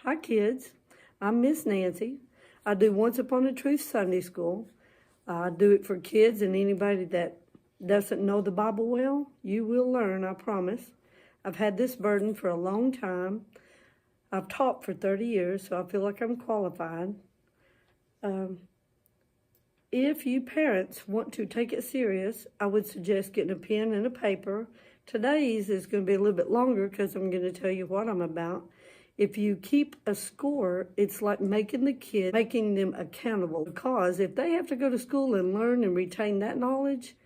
Hi kids, I'm Miss Nancy. I do Once Upon a Truth Sunday School. I do it for kids and anybody that doesn't know the Bible well. You will learn, I promise. I've had this burden for a long time. I've taught for 30 years, so I feel like I'm qualified. If you parents want to take it serious, I would suggest getting a pen and a paper. Today's is going to be a little bit longer because I'm going to tell you what I'm about. If you keep a score, it's like making them accountable. Because if they have to go to school and learn and retain that knowledge,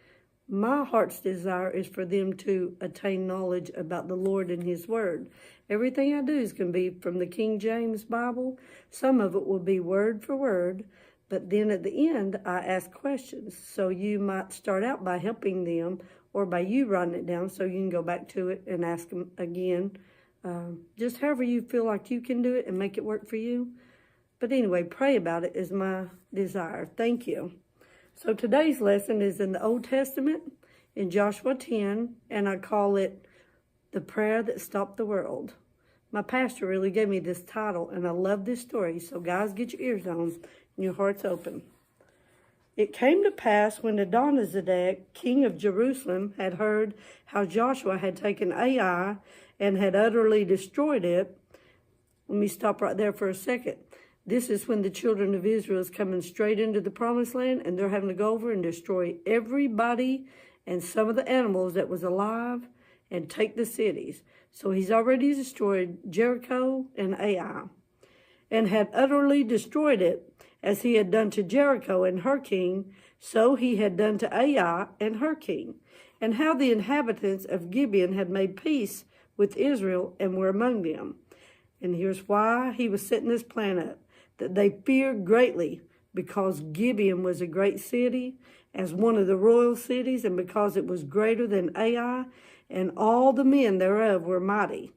my heart's desire is for them to attain knowledge about the Lord and His Word. Everything I do is going to be from the King James Bible. Some of it will be word for word. But then at the end, I ask questions. So you might start out by helping them or by you writing it down so you can go back to it and ask them again. Just however you feel like you can do it and make it work for you. But anyway, pray about it is my desire. Thank you. So today's lesson is in the Old Testament, in Joshua 10, and I call it The Prayer That Stopped the World. My pastor really gave me this title, and I love this story. So guys, get your ears on and your hearts open. It came to pass when Adonizedek, king of Jerusalem, had heard how Joshua had taken Ai and had utterly destroyed it. Let me stop right there for a second. This is when the children of Israel is coming straight into the promised land, and they're having to go over and destroy everybody and some of the animals that was alive and take the cities. So he's already destroyed Jericho and Ai, and had utterly destroyed it, as he had done to Jericho and her king, so he had done to Ai and her king. And how the inhabitants of Gibeon had made peace with Israel and were among them. And here's why he was setting this plan up. That they feared greatly because Gibeon was a great city, as one of the royal cities, and because it was greater than Ai, and all the men thereof were mighty.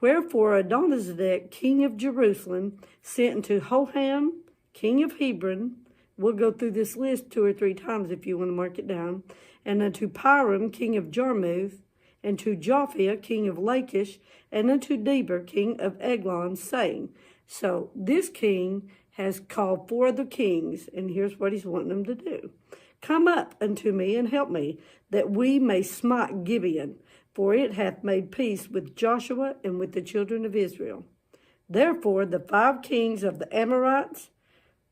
Wherefore Adonizedek, king of Jerusalem, sent unto Hoham, king of Hebron. We'll go through this list 2 or 3 times if you want to mark it down. And unto Piram, king of Jarmuth, and to Japhia, king of Lachish, and unto Deber, king of Eglon, saying, so this king has called 4 other kings, and here's what he's wanting them to do. Come up unto me and help me, that we may smite Gibeon, for it hath made peace with Joshua and with the children of Israel. Therefore the 5 kings of the Amorites,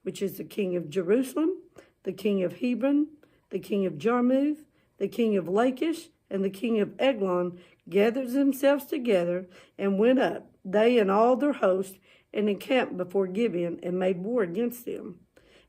which is the king of Jerusalem, the king of Hebron, the king of Jarmuth, the king of Lachish, and the king of Eglon, gathered themselves together and went up, they and all their host, and encamped before Gibeon, and made war against them.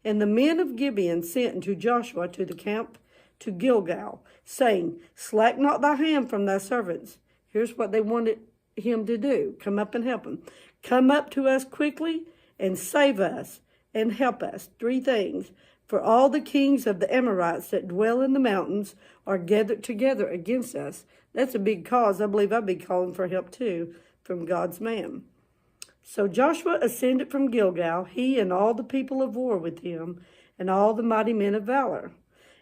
And the men of Gibeon sent unto Joshua to the camp to Gilgal, saying, slack not thy hand from thy servants. Here's what they wanted him to do. Come up and help him. Come up to us quickly and save us and help us. 3 things. For all the kings of the Amorites that dwell in the mountains are gathered together against us. That's a big cause. I believe I'd be calling for help too from God's man. So Joshua ascended from Gilgal, he and all the people of war with him, and all the mighty men of valor.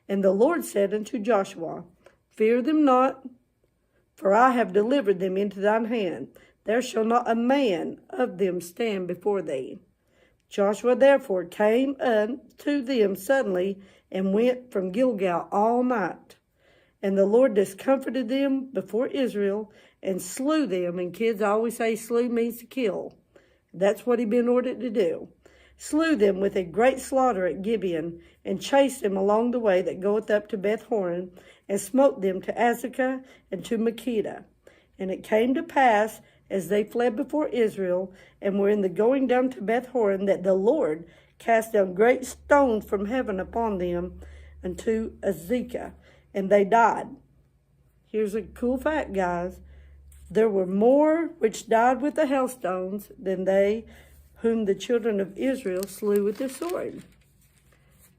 And the Lord said unto Joshua, fear them not, for I have delivered them into thine hand. There shall not a man of them stand before thee. Joshua therefore came unto them suddenly, and went from Gilgal all night. And the Lord discomfited them before Israel, and slew them. And kids, I always say slew means to kill. That's what he'd been ordered to do. Slew them with a great slaughter at Gibeon, and chased them along the way that goeth up to Beth-horon, and smote them to Azekah and to Makkedah. And it came to pass, as they fled before Israel, and were in the going down to Beth-horon, that the Lord cast down great stones from heaven upon them unto Azekah, and they died. Here's a cool fact, guys. There were more which died with the hailstones than they whom the children of Israel slew with the sword.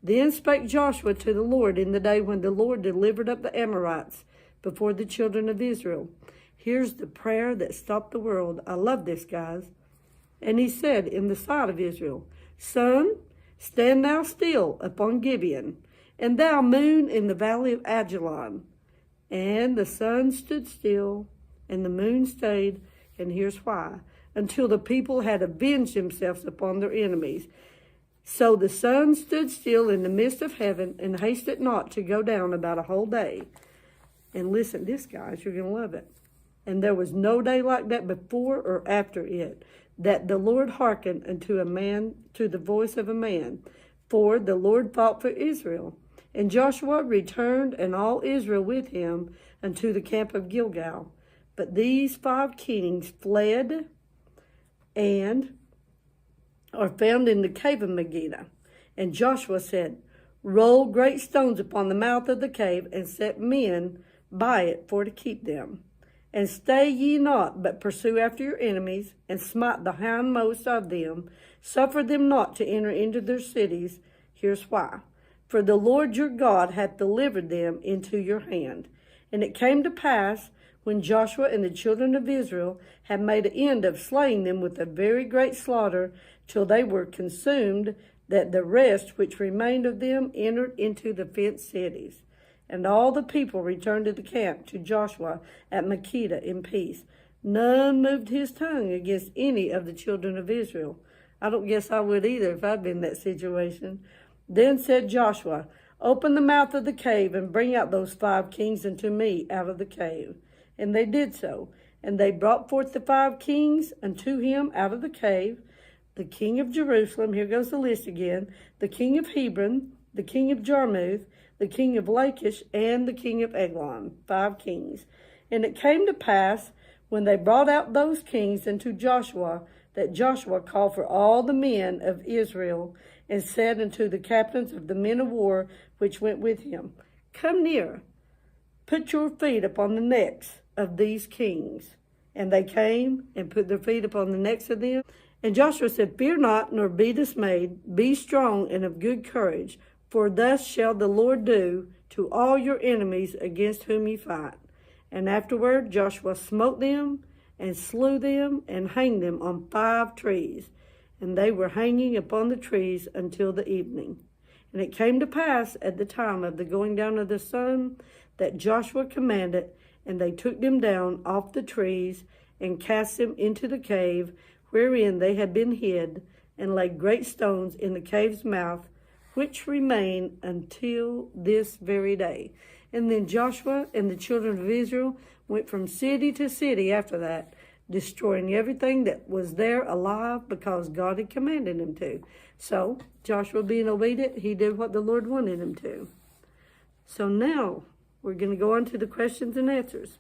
Then spake Joshua to the Lord in the day when the Lord delivered up the Amorites before the children of Israel. Here's the prayer that stopped the world. I love this, guys. And he said in the sight of Israel, sun, stand thou still upon Gibeon, and thou moon in the valley of Ajalon. And the sun stood still, and the moon stayed, and here's why. until the people had avenged themselves upon their enemies. So the sun stood still in the midst of heaven and hasted not to go down about a whole day. And listen, this, guys, you're going to love it. And there was no day like that before or after it, that the Lord hearkened unto a man, to the voice of a man. For the Lord fought for Israel. And Joshua returned, and all Israel with him, unto the camp of Gilgal. But these 5 kings fled and are found in the cave of Megiddo. And Joshua said, Roll great stones upon the mouth of the cave, and set men by it for to keep them. And stay ye not, but pursue after your enemies, and smite the hindmost of them. Suffer them not to enter into their cities. Here's why. For the Lord your God hath delivered them into your hand. And it came to pass, when Joshua and the children of Israel had made an end of slaying them with a very great slaughter, till they were consumed, that the rest which remained of them entered into the fenced cities. And all the people returned to the camp to Joshua at Makkedah in peace. None moved his tongue against any of the children of Israel. I don't guess I would either if I'd been in that situation. Then said Joshua, Open the mouth of the cave, and bring out those 5 kings unto me out of the cave. And they did so. And they brought forth the 5 kings unto him out of the cave. The king of Jerusalem, here goes the list again, the king of Hebron, the king of Jarmuth, the king of Lachish, and the king of Eglon, 5 kings. And it came to pass, when they brought out those kings unto Joshua, that Joshua called for all the men of Israel, and said unto the captains of the men of war which went with him, Come near, put your feet upon the necks of these kings. And they came and put their feet upon the necks of them. And Joshua said, Fear not, nor be dismayed, be strong and of good courage, for thus shall the Lord do to all your enemies against whom ye fight. And afterward Joshua smote them, and slew them, and hanged them on 5 trees. And they were hanging upon the trees until the evening. And it came to pass at the time of the going down of the sun, that Joshua commanded, and they took them down off the trees, and cast them into the cave wherein they had been hid, and laid great stones in the cave's mouth, which remain until this very day. And then Joshua and the children of Israel went from city to city after that, destroying everything that was there alive, because God had commanded him to. So Joshua, being obedient, he did what the Lord wanted him to. So now we're going to go on to the questions and answers.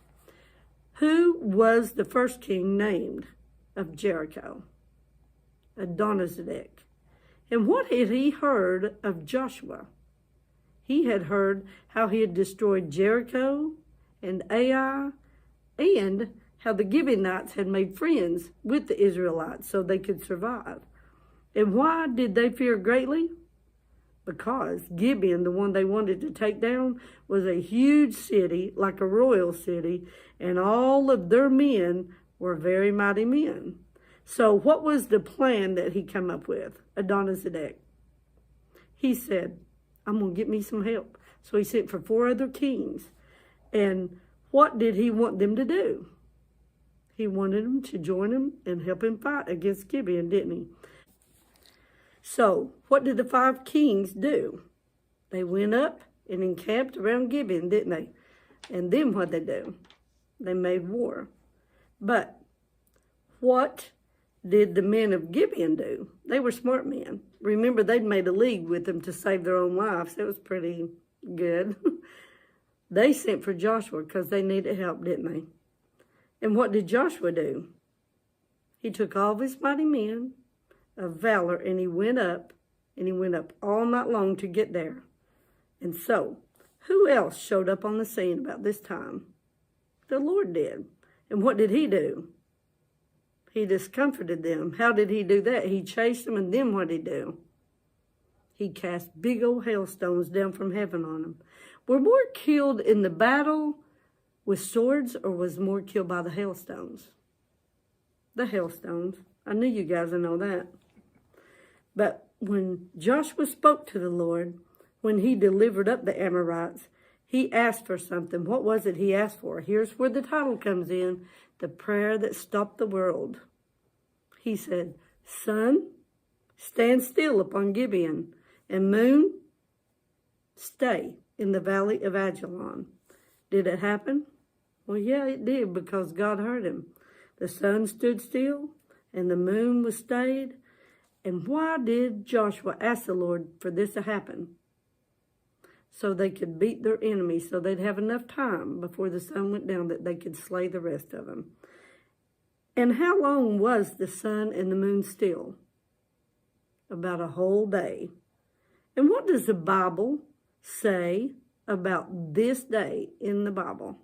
Who was the first king named of Jericho? Adonizedek. And what had he heard of Joshua? He had heard how he had destroyed Jericho and Ai, and how the Gibeonites had made friends with the Israelites so they could survive. And why did they fear greatly? Because Gibeon, the one they wanted to take down, was a huge city, like a royal city, and all of their men were very mighty men. So what was the plan that he came up with, Adonizedek? He said, I'm going to get me some help. So he sent for 4 other kings. And what did he want them to do? He wanted them to join him and help him fight against Gibeon, didn't he? So what did the 5 kings do? They went up and encamped around Gibeon, didn't they? And then what did they do? They made war. But what did the men of Gibeon do? They were smart men. Remember, they'd made a league with them to save their own lives. It was pretty good. They sent for Joshua because they needed help, didn't they? And what did Joshua do? He took all of his mighty men of valor, and he went up all night long to get there. And so, who else showed up on the scene about this time? The Lord did. And what did he do? He discomforted them. How did he do that? He chased them, and then what did he do? He cast big old hailstones down from heaven on them. Were more killed in the battle with swords, or was more killed by the hailstones? The hailstones. I knew you guys would know that. But when Joshua spoke to the Lord, when he delivered up the Amorites, he asked for something. What was it he asked for? Here's where the title comes in, the prayer that stopped the world. he said, sun, stand still upon Gibeon, and moon, stay in the valley of Ajalon. Did it happen? Well, yeah, it did, because God heard him. The sun stood still, and the moon was stayed. And why did Joshua ask the Lord for this to happen? So they could beat their enemies, so they'd have enough time before the sun went down that they could slay the rest of them. And how long was the sun and the moon still? About a whole day. And what does the Bible say about this day in the Bible?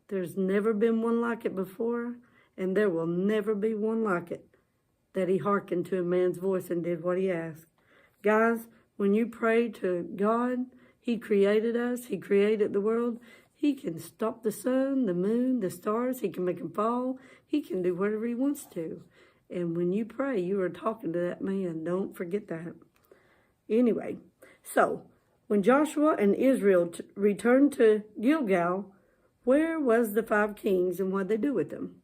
There's never been one like it before, and there will never be one like it, that he hearkened to a man's voice and did what he asked. Guys, when you pray to God, he created us, he created the world. He can stop the sun, the moon, the stars. He can make them fall. He can do whatever he wants to. And when you pray, you are talking to that man. Don't forget that. Anyway, so when Joshua and Israel returned to Gilgal, where was the 5 kings and what did they do with them?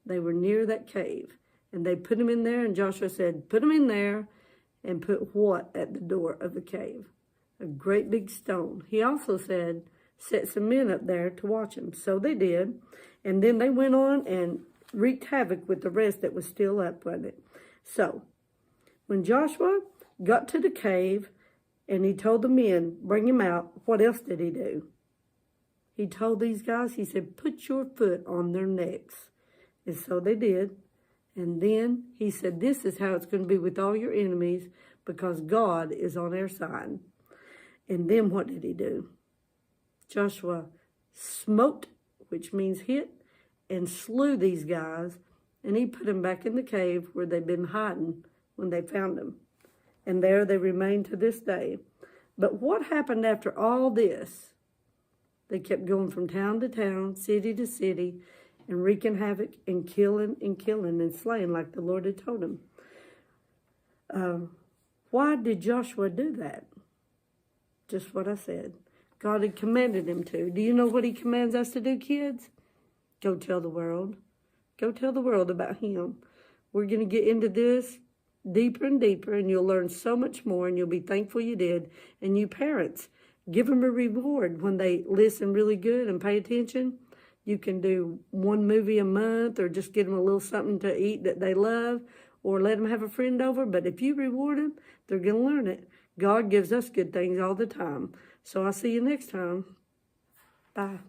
They were near that cave. And they put them in there, and Joshua said, put them in there, and put what at the door of the cave? A great big stone. He also said, set some men up there to watch them. So they did. And then they went on and wreaked havoc with the rest that was still up with it. So when Joshua got to the cave and he told the men, bring him out, what else did he do? He told these guys, he said, put your foot on their necks. And so they did. And then he said, this is how it's going to be with all your enemies, because God is on our side. And then what did he do? Joshua smote, which means hit, and slew these guys, and he put them back in the cave where they'd been hiding when they found them. And there they remain to this day. But what happened after all this? They kept going from town to town, city to city, and wreaking havoc and killing and slaying like the Lord had told him. Why did Joshua do that? Just what I said. God had commanded him to. Do you know what he commands us to do, kids? Go tell the world. Go tell the world about him. We're going to get into this deeper and deeper, and you'll learn so much more, and you'll be thankful you did. And you parents, give them a reward when they listen really good and pay attention. You can do 1 movie a month, or just get them a little something to eat that they love, or let them have a friend over. But if you reward them, they're going to learn it. God gives us good things all the time. So I'll see you next time. Bye.